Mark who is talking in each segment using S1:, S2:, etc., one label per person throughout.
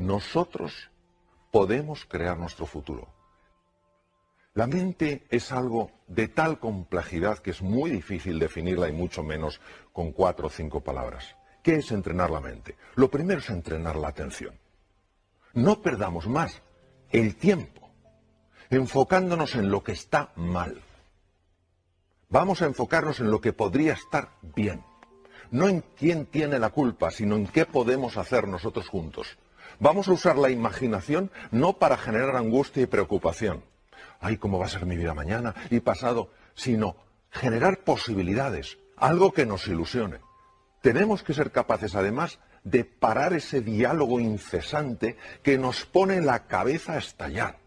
S1: Nosotros podemos crear nuestro futuro. La mente es algo de tal complejidad que es muy difícil definirla y mucho menos con 4 o 5 palabras. ¿Qué es entrenar la mente? Lo primero es entrenar la atención. No perdamos más el tiempo enfocándonos en lo que está mal. Vamos a enfocarnos en lo que podría estar bien. No en quién tiene la culpa, sino en qué podemos hacer nosotros juntos. Vamos a usar la imaginación no para generar angustia y preocupación. Ay, ¿cómo va a ser mi vida mañana y pasado? Sino generar posibilidades, algo que nos ilusione. Tenemos que ser capaces, además, de parar ese diálogo incesante que nos pone la cabeza a estallar,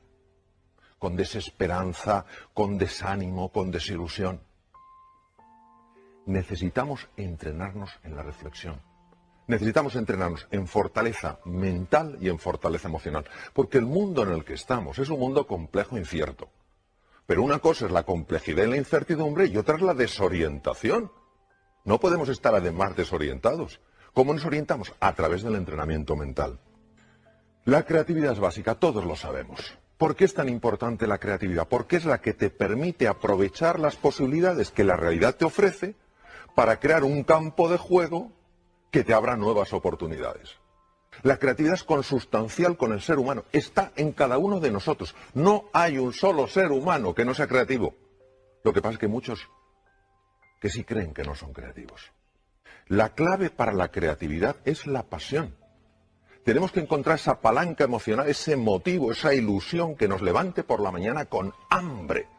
S1: con desesperanza, con desánimo, con desilusión. Necesitamos entrenarnos en la reflexión. Necesitamos entrenarnos en fortaleza mental y en fortaleza emocional, porque el mundo en el que estamos es un mundo complejo e incierto. Pero una cosa es la complejidad y la incertidumbre y otra es la desorientación. No podemos estar además desorientados. ¿Cómo nos orientamos? A través del entrenamiento mental. La creatividad es básica, todos lo sabemos. ¿Por qué es tan importante la creatividad? Porque es la que te permite aprovechar las posibilidades que la realidad te ofrece para crear un campo de juego que te abra nuevas oportunidades. La creatividad es consustancial con el ser humano, está en cada uno de nosotros. No hay un solo ser humano que no sea creativo. Lo que pasa es que muchos que sí creen que no son creativos. La clave para la creatividad es la pasión. Tenemos que encontrar esa palanca emocional, ese motivo, esa ilusión que nos levante por la mañana con hambre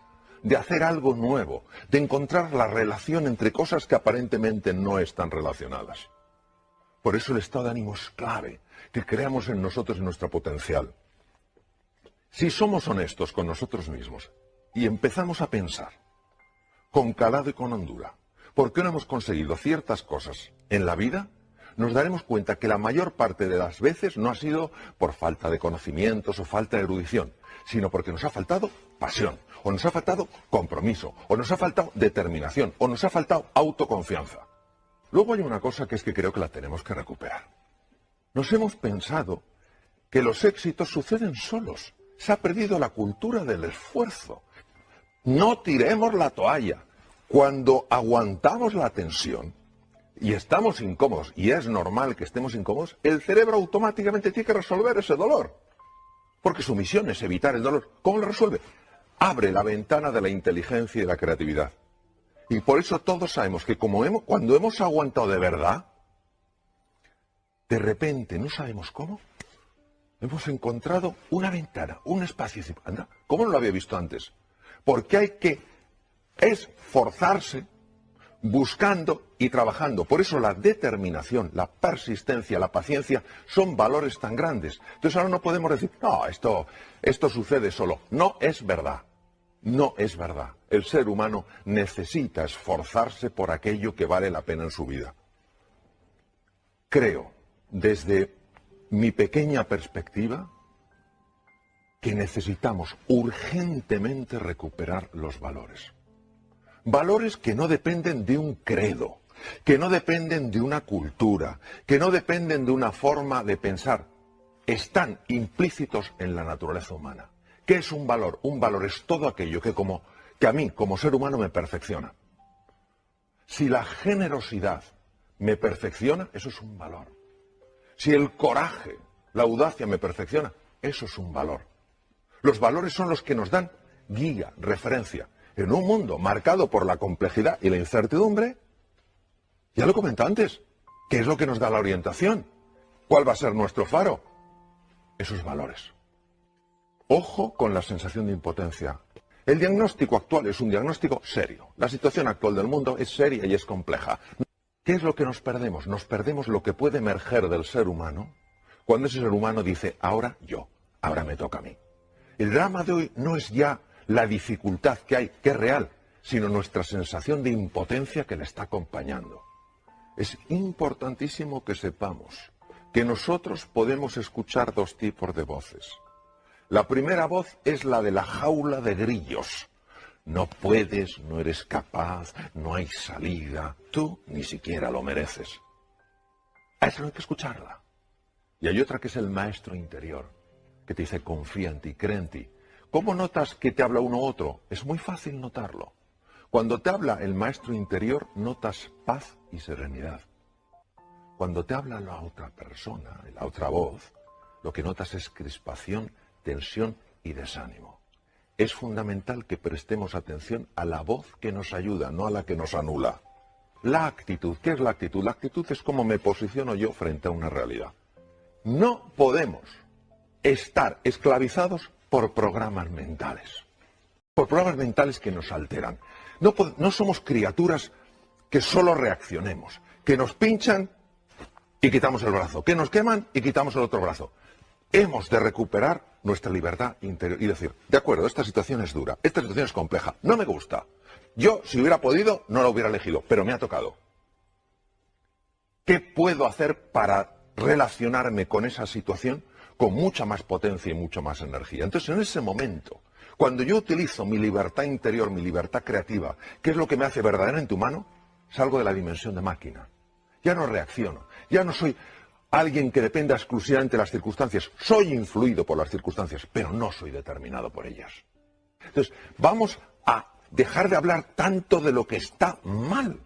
S1: de hacer algo nuevo, de encontrar la relación entre cosas que aparentemente no están relacionadas. Por eso el estado de ánimo es clave, que creamos en nosotros y nuestro potencial. Si somos honestos con nosotros mismos y empezamos a pensar con calado y con hondura, ¿por qué no hemos conseguido ciertas cosas en la vida? Nos daremos cuenta que la mayor parte de las veces no ha sido por falta de conocimientos o falta de erudición, sino porque nos ha faltado pasión, o nos ha faltado compromiso, o nos ha faltado determinación, o nos ha faltado autoconfianza. Luego hay una cosa que es que creo que la tenemos que recuperar. Nos hemos pensado que los éxitos suceden solos. Se ha perdido la cultura del esfuerzo. No tiremos la toalla. Cuando aguantamos la tensión y estamos incómodos, y es normal que estemos incómodos, el cerebro automáticamente tiene que resolver ese dolor. Porque su misión es evitar el dolor. ¿Cómo lo resuelve? Abre la ventana de la inteligencia y de la creatividad. Y por eso todos sabemos que cuando hemos aguantado de verdad, de repente, no sabemos cómo, hemos encontrado una ventana, un espacio. Anda, ¿cómo no lo había visto antes? Porque hay que esforzarse buscando y trabajando. Por eso la determinación, la persistencia, la paciencia son valores tan grandes. Entonces ahora no podemos decir, no, esto sucede solo. No es verdad. No es verdad. El ser humano necesita esforzarse por aquello que vale la pena en su vida. Creo, desde mi pequeña perspectiva, que necesitamos urgentemente recuperar los valores. Valores que no dependen de un credo, que no dependen de una cultura, que no dependen de una forma de pensar. Están implícitos en la naturaleza humana. ¿Qué es un valor? Un valor es todo aquello que a mí, como ser humano, me perfecciona. Si la generosidad me perfecciona, eso es un valor. Si el coraje, la audacia me perfecciona, eso es un valor. Los valores son los que nos dan guía, referencia. En un mundo marcado por la complejidad y la incertidumbre, ya lo comenté antes, ¿qué es lo que nos da la orientación? ¿Cuál va a ser nuestro faro? Esos valores. Ojo con la sensación de impotencia. El diagnóstico actual es un diagnóstico serio. La situación actual del mundo es seria y es compleja. ¿Qué es lo que nos perdemos? Nos perdemos lo que puede emerger del ser humano cuando ese ser humano dice, ahora yo, ahora me toca a mí. El drama de hoy no es ya la dificultad que hay, que es real, sino nuestra sensación de impotencia que le está acompañando. Es importantísimo que sepamos que nosotros podemos escuchar dos tipos de voces. La primera voz es la de la jaula de grillos. No puedes, no eres capaz, no hay salida. Tú ni siquiera lo mereces. A eso no hay que escucharla. Y hay otra que es el maestro interior, que te dice confía en ti, cree en ti. ¿Cómo notas que te habla uno u otro? Es muy fácil notarlo. Cuando te habla el maestro interior, notas paz y serenidad. Cuando te habla la otra persona, la otra voz, lo que notas es crispación, tensión y desánimo. Es fundamental que prestemos atención a la voz que nos ayuda, no a la que nos anula. La actitud, ¿qué es la actitud? La actitud es cómo me posiciono yo frente a una realidad. No podemos estar esclavizados por programas mentales. Por programas mentales que nos alteran. No somos criaturas que solo reaccionemos, que nos pinchan y quitamos el brazo, que nos queman y quitamos el otro brazo. Hemos de recuperar nuestra libertad interior y decir, de acuerdo, esta situación es dura, esta situación es compleja, no me gusta. Yo, si hubiera podido, no la hubiera elegido, pero me ha tocado. ¿Qué puedo hacer para relacionarme con esa situación con mucha más potencia y mucha más energía? Entonces, en ese momento, cuando yo utilizo mi libertad interior, mi libertad creativa, ¿qué es lo que me hace verdaderamente humano? Salgo de la dimensión de máquina. Ya no reacciono, ya no soy alguien que dependa exclusivamente de las circunstancias. Soy influido por las circunstancias, pero no soy determinado por ellas. Entonces, vamos a dejar de hablar tanto de lo que está mal.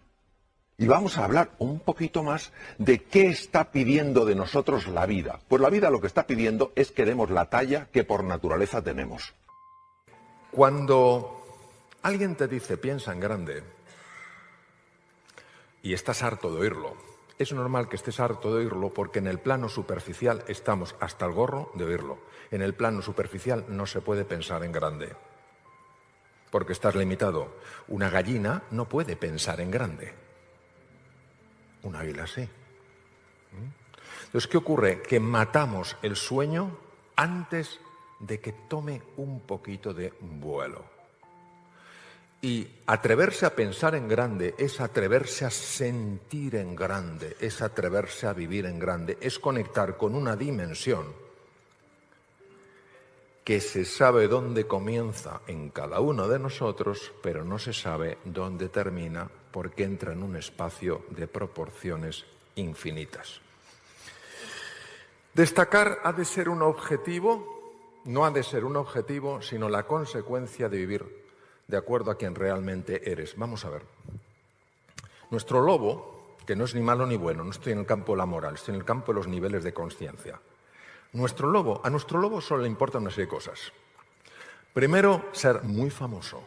S1: Y vamos a hablar un poquito más de qué está pidiendo de nosotros la vida. Pues la vida lo que está pidiendo es que demos la talla que por naturaleza tenemos.
S2: Cuando alguien te dice piensa en grande y estás harto de oírlo, es normal que estés harto de oírlo porque en el plano superficial estamos hasta el gorro de oírlo. En el plano superficial no se puede pensar en grande porque estás limitado. Una gallina no puede pensar en grande. Un águila sí. Entonces, ¿qué ocurre? Que matamos el sueño antes de que tome un poquito de vuelo. Y atreverse a pensar en grande es atreverse a sentir en grande, es atreverse a vivir en grande, es conectar con una dimensión que se sabe dónde comienza en cada uno de nosotros, pero no se sabe dónde termina porque entra en un espacio de proporciones infinitas. Destacar ha de ser un objetivo, no ha de ser un objetivo, sino la consecuencia de vivir de acuerdo a quien realmente eres. Vamos a ver. Nuestro lobo, que no es ni malo ni bueno, no estoy en el campo de la moral, estoy en el campo de los niveles de conciencia. A nuestro lobo solo le importan una serie de cosas. Primero, ser muy famoso.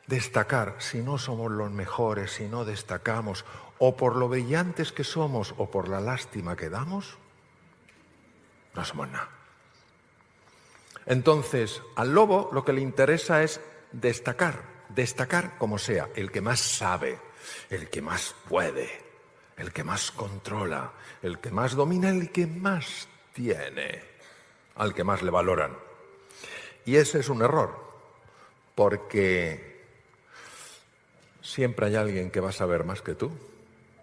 S2: Destacar, si no somos los mejores, si no destacamos, o por lo brillantes que somos, o por la lástima que damos, no somos nada. Entonces, al lobo lo que le interesa es destacar como sea, el que más sabe, el que más puede, el que más controla, el que más domina, el que más tiene, al que más le valoran. Y ese es un error, porque siempre hay alguien que va a saber más que tú,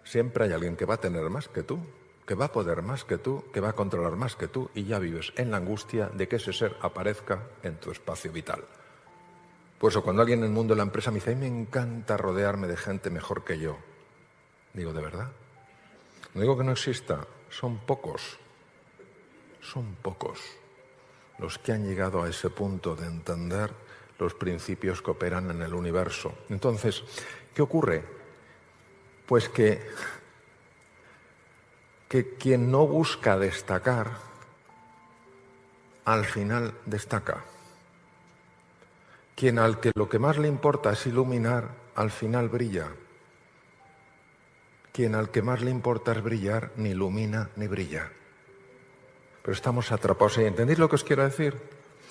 S2: siempre hay alguien que va a tener más que tú, que va a poder más que tú, que va a controlar más que tú, y ya vives en la angustia de que ese ser aparezca en tu espacio vital. Por eso cuando alguien en el mundo de la empresa me dice, me encanta rodearme de gente mejor que yo, digo, ¿de verdad? No digo que no exista, son pocos los que han llegado a ese punto de entender los principios que operan en el universo. Entonces, ¿qué ocurre? Pues que quien no busca destacar, al final destaca. Quien al que lo que más le importa es iluminar, al final brilla. Quien al que más le importa es brillar, ni ilumina ni brilla. Pero estamos atrapados ahí. ¿Entendéis lo que os quiero decir?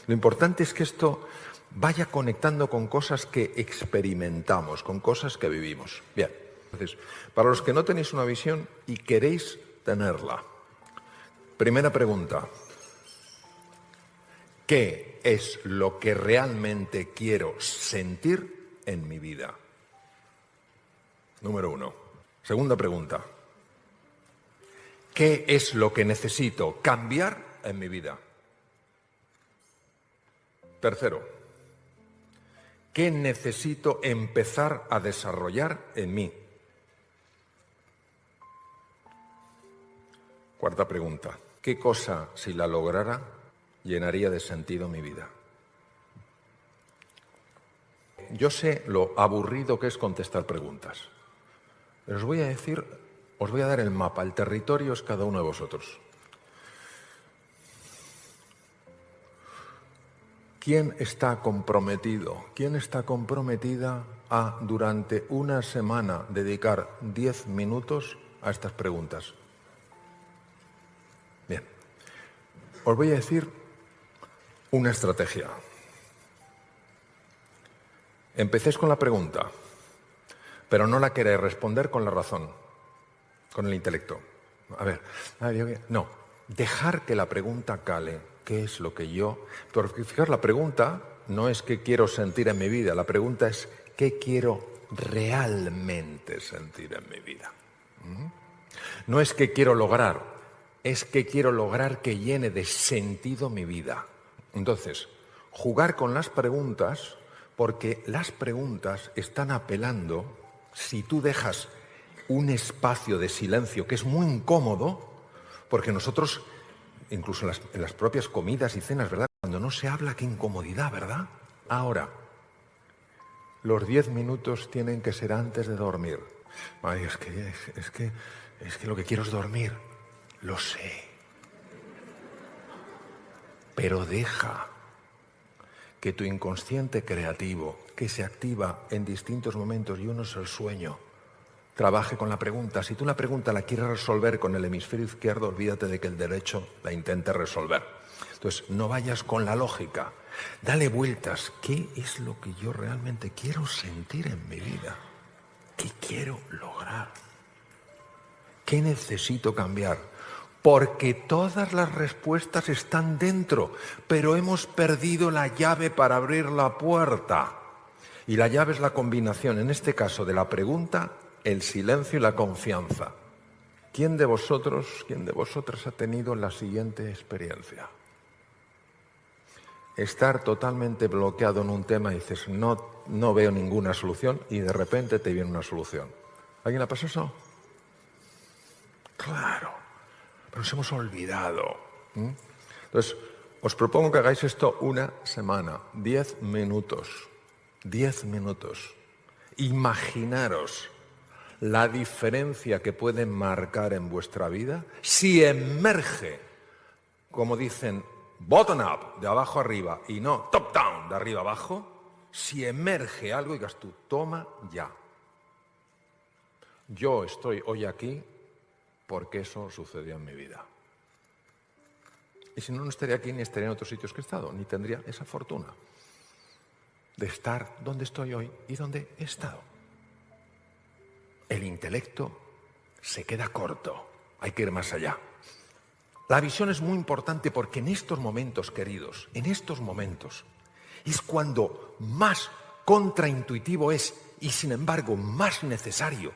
S2: Lo importante es que esto vaya conectando con cosas que experimentamos, con cosas que vivimos. Bien, entonces, para los que no tenéis una visión y queréis tenerla, primera pregunta: ¿qué es lo que realmente quiero sentir en mi vida? Número 1. Segunda pregunta: ¿qué es lo que necesito cambiar en mi vida? Tercero: ¿qué necesito empezar a desarrollar en mí? Cuarta pregunta. ¿Qué cosa, si la lograra, llenaría de sentido mi vida? Yo sé lo aburrido que es contestar preguntas. Pero os voy a decir, os voy a dar el mapa, el territorio es cada uno de vosotros. ¿Quién está comprometido? ¿Quién está comprometida a, durante una semana, dedicar 10 minutos a estas preguntas? Bien. Os voy a decir una estrategia. Empecéis con la pregunta, pero no la queréis responder con la razón, con el intelecto. A ver, no, dejar que la pregunta cale. ¿Qué es lo que yo...? Porque fijaos, la pregunta no es qué quiero sentir en mi vida, la pregunta es qué quiero realmente sentir en mi vida. No es qué quiero lograr, es qué quiero lograr que llene de sentido mi vida. Entonces, jugar con las preguntas, porque las preguntas están apelando, si tú dejas un espacio de silencio que es muy incómodo, porque nosotros... Incluso en las propias comidas y cenas, ¿verdad? Cuando no se habla, qué incomodidad, ¿verdad? Ahora, los 10 minutos tienen que ser antes de dormir. Ay, es que lo que quiero es dormir. Lo sé. Pero deja que tu inconsciente creativo, que se activa en distintos momentos, y uno es el sueño, trabaje con la pregunta. Si tú la pregunta la quieres resolver con el hemisferio izquierdo, olvídate de que el derecho la intente resolver. Entonces, no vayas con la lógica. Dale vueltas. ¿Qué es lo que yo realmente quiero sentir en mi vida? ¿Qué quiero lograr? ¿Qué necesito cambiar? Porque todas las respuestas están dentro, pero hemos perdido la llave para abrir la puerta. Y la llave es la combinación, en este caso, de la pregunta, el silencio y la confianza. ¿Quién de vosotros, quién de vosotras ha tenido la siguiente experiencia? Estar totalmente bloqueado en un tema y dices, no veo ninguna solución, y de repente te viene una solución. ¿Alguien le ha pasado eso? Claro, pero nos hemos olvidado. Entonces, os propongo que hagáis esto una semana, 10 minutos. 10 minutos. Imaginaros la diferencia que puede marcar en vuestra vida si emerge, como dicen, bottom up, de abajo arriba, y no top down, de arriba abajo. Si emerge algo y digas tú, toma ya. Yo estoy hoy aquí porque eso sucedió en mi vida. Y si no, no estaría aquí ni estaría en otros sitios que he estado, ni tendría esa fortuna de estar donde estoy hoy y donde he estado. El intelecto se queda corto, hay que ir más allá. La visión es muy importante porque en estos momentos, queridos, en estos momentos, es cuando más contraintuitivo es y sin embargo más necesario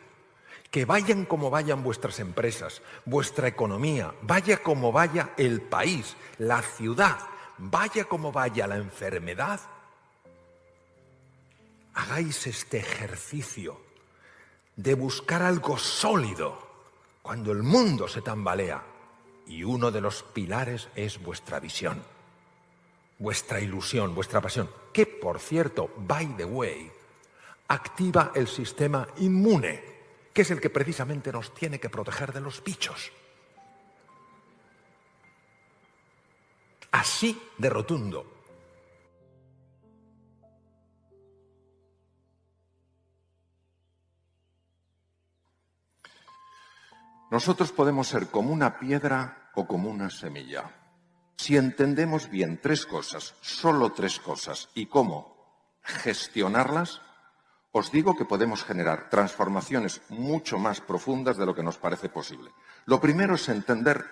S2: que vayan como vayan vuestras empresas, vuestra economía, vaya como vaya el país, la ciudad, vaya como vaya la enfermedad, hagáis este ejercicio de buscar algo sólido cuando el mundo se tambalea. Y uno de los pilares es vuestra visión, vuestra ilusión, vuestra pasión, que, por cierto, by the way, activa el sistema inmune, que es el que precisamente nos tiene que proteger de los bichos. Así de rotundo.
S1: Nosotros podemos ser como una piedra o como una semilla. Si entendemos bien 3 cosas, solo 3 cosas, y cómo gestionarlas, os digo que podemos generar transformaciones mucho más profundas de lo que nos parece posible. Lo primero es entender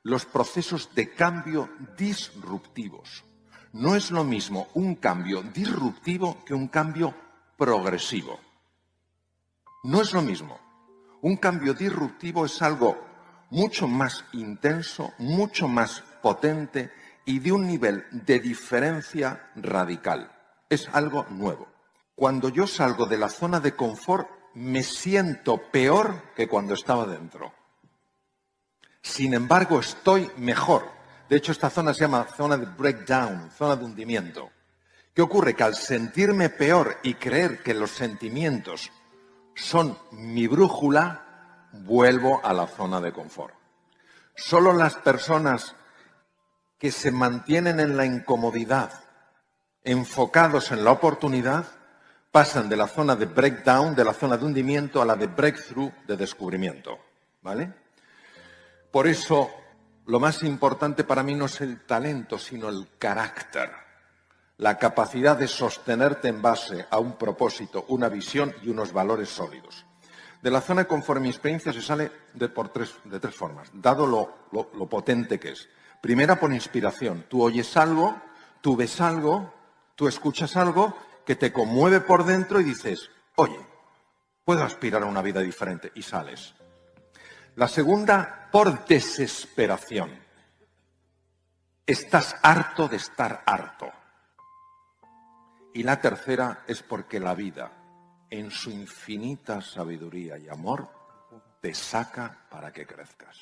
S1: los procesos de cambio disruptivos. No es lo mismo un cambio disruptivo que un cambio progresivo. No es lo mismo. Un cambio disruptivo es algo mucho más intenso, mucho más potente y de un nivel de diferencia radical. Es algo nuevo. Cuando yo salgo de la zona de confort, me siento peor que cuando estaba dentro.
S3: Sin embargo, estoy mejor. De hecho, esta zona se llama zona de breakdown, zona de hundimiento. ¿Qué ocurre? Que al sentirme peor y creer que los sentimientos son mi brújula, vuelvo a la zona de confort. Solo las personas que se mantienen en la incomodidad, enfocados en la oportunidad, pasan de la zona de breakdown, de la zona de hundimiento, a la de breakthrough, de descubrimiento. ¿Vale? Por eso, lo más importante para mí no es el talento, sino el carácter. La capacidad de sostenerte en base a un propósito, una visión y unos valores sólidos. De la zona de confort, mi experiencia se sale de tres formas, dado lo potente que es. Primera, por inspiración. Tú oyes algo, tú ves algo, tú escuchas algo que te conmueve por dentro y dices, oye, puedo aspirar a una vida diferente, y sales. La segunda, por desesperación. Estás harto de estar harto. Y la tercera es porque la vida, en su infinita sabiduría y amor, te saca para que crezcas.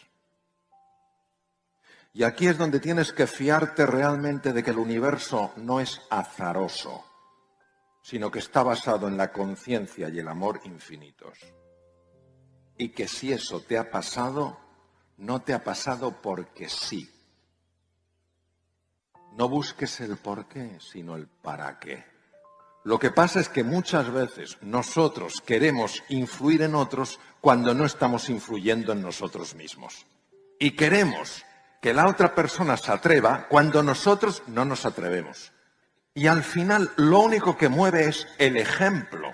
S3: Y aquí es donde tienes que fiarte realmente de que el universo no es azaroso, sino que está basado en la conciencia y el amor infinitos. Y que si eso te ha pasado, no te ha pasado porque sí. No busques el por qué, sino el para qué. Lo que pasa es que muchas veces nosotros queremos influir en otros cuando no estamos influyendo en nosotros mismos. Y queremos que la otra persona se atreva cuando nosotros no nos atrevemos. Y al final lo único que mueve es el ejemplo,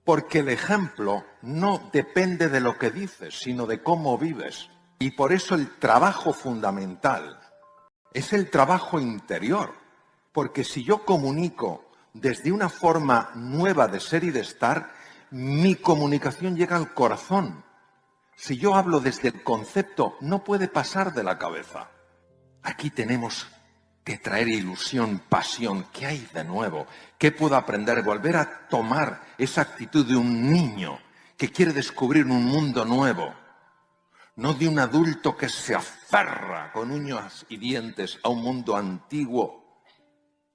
S3: porque el ejemplo no depende de lo que dices, sino de cómo vives. Y por eso el trabajo fundamental es el trabajo interior, porque si yo comunico desde una forma nueva de ser y de estar, mi comunicación llega al corazón. Si yo hablo desde el concepto, no puede pasar de la cabeza. Aquí tenemos que traer ilusión, pasión. ¿Qué hay de nuevo? ¿Qué puedo aprender? Volver a tomar esa actitud de un niño que quiere descubrir un mundo nuevo. No de un adulto que se aferra con uñas y dientes a un mundo antiguo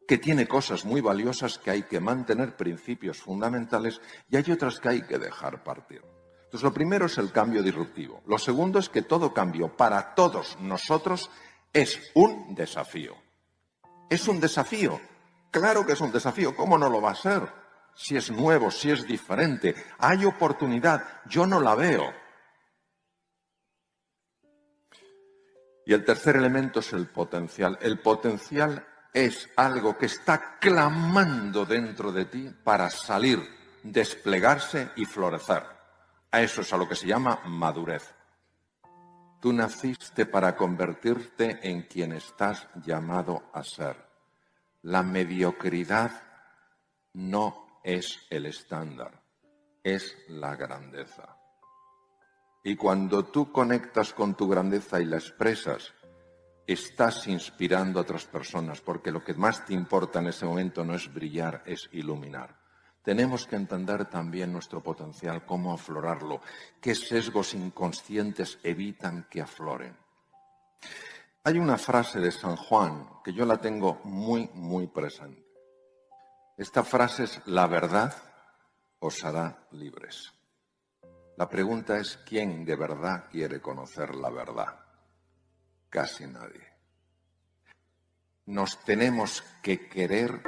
S3: que tiene cosas muy valiosas que hay que mantener, principios fundamentales, y hay otras que hay que dejar partir. Entonces, lo primero es el cambio disruptivo. Lo segundo es que todo cambio para todos nosotros es un desafío. ¿Es un desafío? Claro que es un desafío. ¿Cómo no lo va a ser? Si es nuevo, si es diferente. Hay oportunidad. Yo no la veo. Y el tercer elemento es el potencial. El potencial es algo que está clamando dentro de ti para salir, desplegarse y florecer. A eso es a lo que se llama madurez. Tú naciste para convertirte en quien estás llamado a ser. La mediocridad no es el estándar, es la grandeza. Y cuando tú conectas con tu grandeza y la expresas, estás inspirando a otras personas, porque lo que más te importa en ese momento no es brillar, es iluminar. Tenemos que entender también nuestro potencial, cómo aflorarlo, qué sesgos inconscientes evitan que afloren. Hay una frase de San Juan que yo la tengo muy, muy presente. Esta frase es: la verdad os hará libres. La pregunta es: ¿quién de verdad quiere conocer la verdad? Casi nadie. Nos tenemos que querer.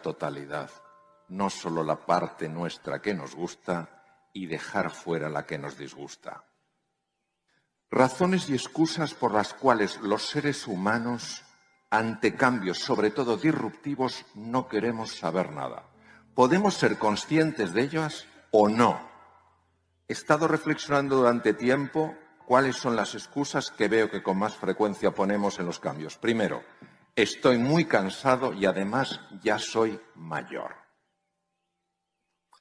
S3: Totalidad, no solo la parte nuestra que nos gusta y dejar fuera la que nos disgusta. Razones y excusas por las cuales los seres humanos ante cambios, sobre todo disruptivos, no queremos saber nada. ¿Podemos ser conscientes de ellas o no? He estado reflexionando durante tiempo cuáles son las excusas que veo que con más frecuencia ponemos en los cambios. Primero, estoy muy cansado y además ya soy mayor.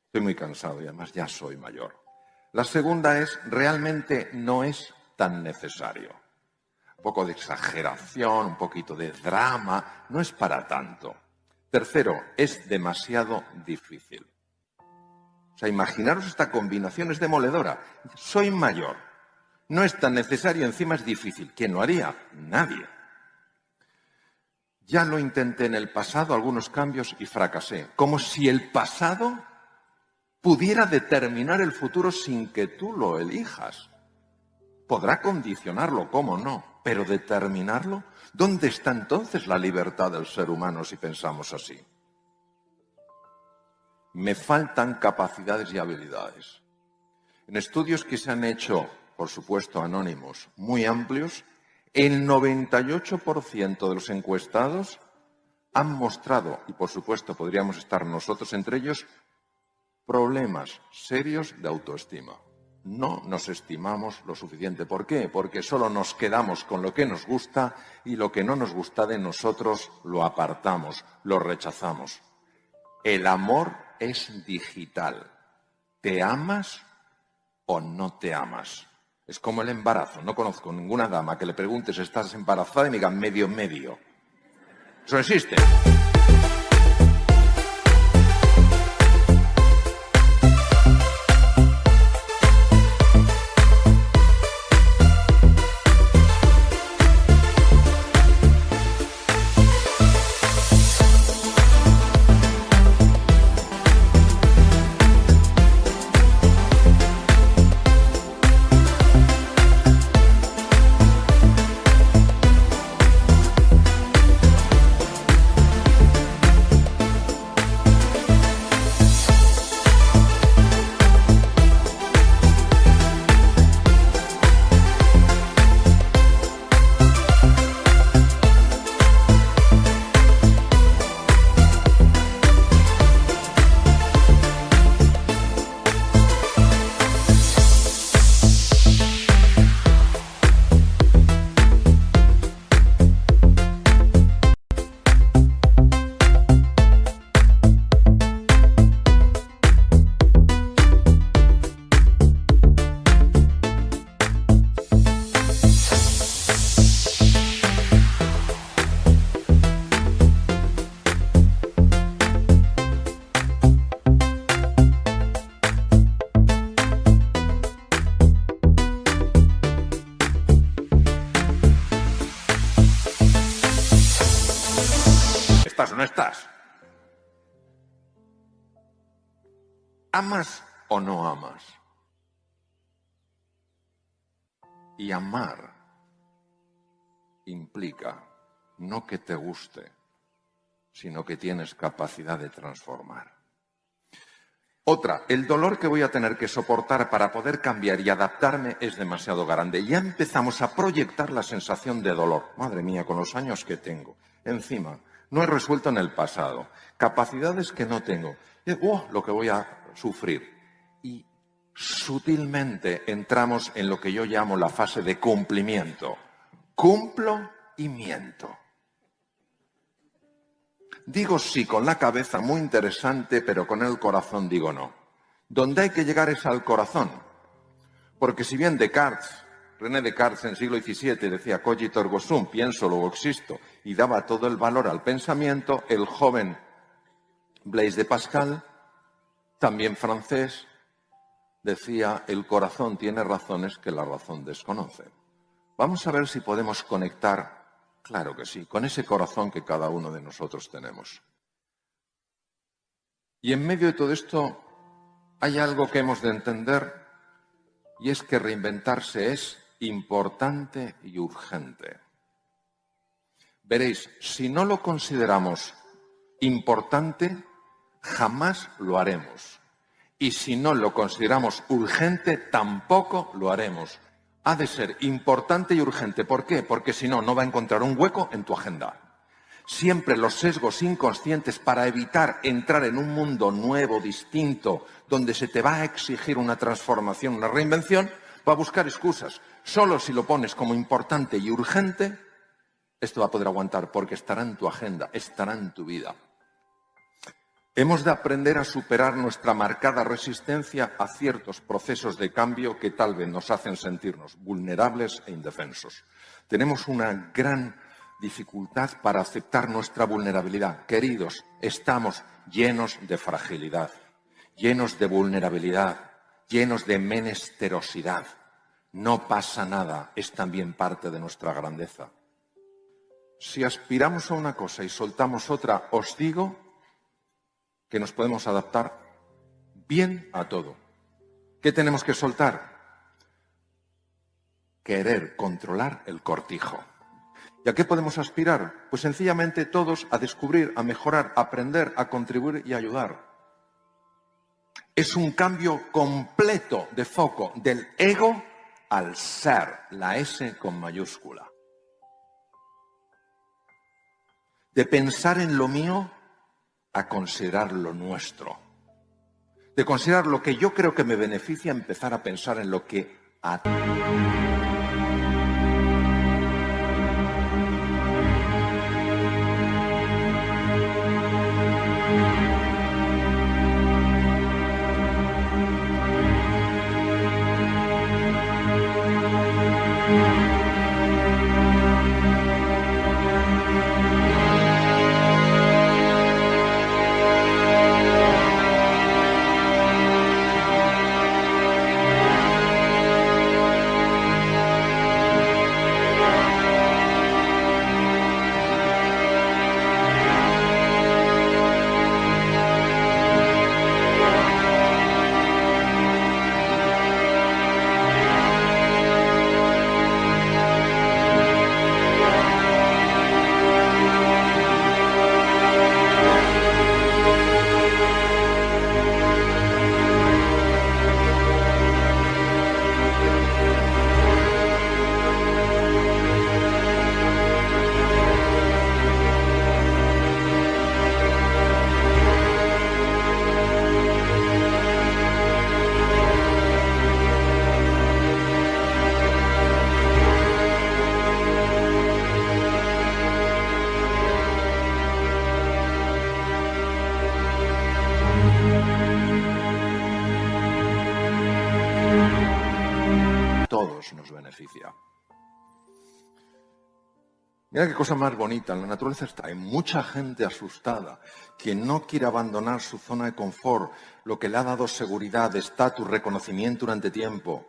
S3: Estoy muy cansado y además ya soy mayor. La segunda es, realmente no es tan necesario. Un poco de exageración, un poquito de drama, no es para tanto. Tercero, es demasiado difícil. O sea, imaginaros esta combinación, es demoledora. Soy mayor, no es tan necesario, encima es difícil. ¿Quién lo haría? Nadie. Ya lo intenté en el pasado, algunos cambios, y fracasé. Como si el pasado pudiera determinar el futuro sin que tú lo elijas. Podrá condicionarlo, cómo no, pero determinarlo. ¿Dónde está entonces la libertad del ser humano si pensamos así? Me faltan capacidades y habilidades. En estudios que se han hecho, por supuesto anónimos, muy amplios, el 98% de los encuestados han mostrado, y por supuesto podríamos estar nosotros entre ellos, problemas serios de autoestima. No nos estimamos lo suficiente. ¿Por qué? Porque solo nos quedamos con lo que nos gusta y lo que no nos gusta de nosotros lo apartamos, lo rechazamos. El amor es digital. ¿Te amas o no te amas? Es como el embarazo. No conozco ninguna dama que le preguntes si estás embarazada y me diga medio. Eso no existe. ¿Estás o no estás? ¿Amas o no amas? Y amar implica no que te guste, sino que tienes capacidad de transformar. Otra, el dolor que voy a tener que soportar para poder cambiar y adaptarme es demasiado grande. Ya empezamos a proyectar la sensación de dolor. Madre mía, con los años que tengo. Encima, no he resuelto en el pasado. Capacidades que no tengo. Lo que voy a sufrir. Y sutilmente entramos en lo que yo llamo la fase de cumplimiento. Cumplo y miento. Digo sí con la cabeza, muy interesante, pero con el corazón digo no. Donde hay que llegar es al corazón. Porque si bien René Descartes en el siglo XVII decía cogito ergo sum, pienso, luego existo, y daba todo el valor al pensamiento, el joven Blaise de Pascal, también francés, decía el corazón tiene razones que la razón desconoce. Vamos a ver si podemos conectar. Claro que sí, con ese corazón que cada uno de nosotros tenemos. Y en medio de todo esto hay algo que hemos de entender y es que reinventarse es importante y urgente. Veréis, si no lo consideramos importante, jamás lo haremos. Y si no lo consideramos urgente, tampoco lo haremos. Ha de ser importante y urgente. ¿Por qué? Porque si no, no va a encontrar un hueco en tu agenda. siempre los sesgos inconscientes para evitar entrar en un mundo nuevo, distinto, donde se te va a exigir una transformación, una reinvención, va a buscar excusas. Solo si lo pones como importante y urgente, esto va a poder aguantar, porque estará en tu agenda, estará en tu vida. Hemos de aprender a superar nuestra marcada resistencia a ciertos procesos de cambio que tal vez nos hacen sentirnos vulnerables e indefensos. Tenemos una gran dificultad para aceptar nuestra vulnerabilidad. Queridos, estamos llenos de fragilidad, llenos de vulnerabilidad, llenos de menesterosidad. No pasa nada, es también parte de nuestra grandeza. Si aspiramos a una cosa y soltamos otra, os digo que nos podemos adaptar bien a todo. ¿Qué tenemos que soltar? Querer controlar el cortijo. ¿Y a qué podemos aspirar? Pues sencillamente todos a descubrir, a mejorar, a aprender, a contribuir y a ayudar. Es un cambio completo de foco del ego al ser, la S con mayúscula. De pensar en lo mío a considerar lo nuestro. De considerar lo que yo creo que me beneficia, empezar a pensar en lo que a todos nos beneficia. Mira qué cosa más bonita, en la naturaleza está. Hay mucha gente asustada que no quiere abandonar su zona de confort, lo que le ha dado seguridad, estatus, reconocimiento durante tiempo.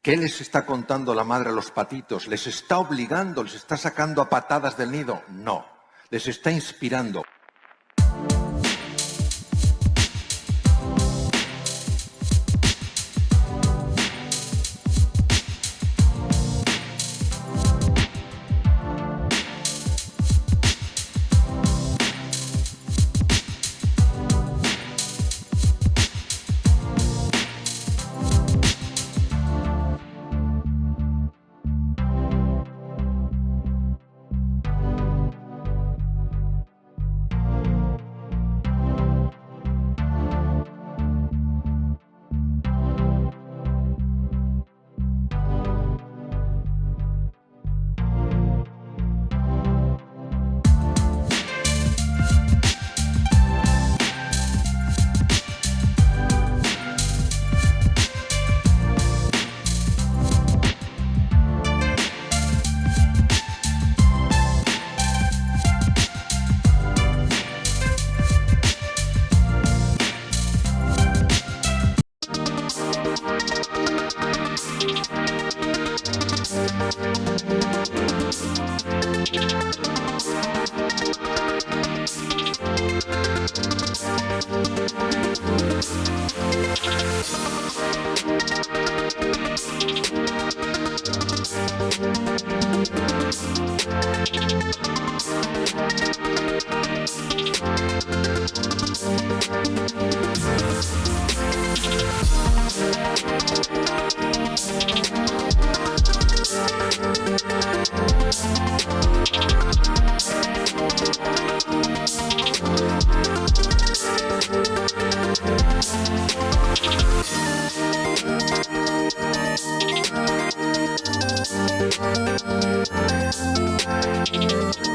S3: ¿Qué les está contando la madre a los patitos? ¿Les está obligando, les está sacando a patadas del nido? No, les está inspirando.
S4: Thank you. Thank you.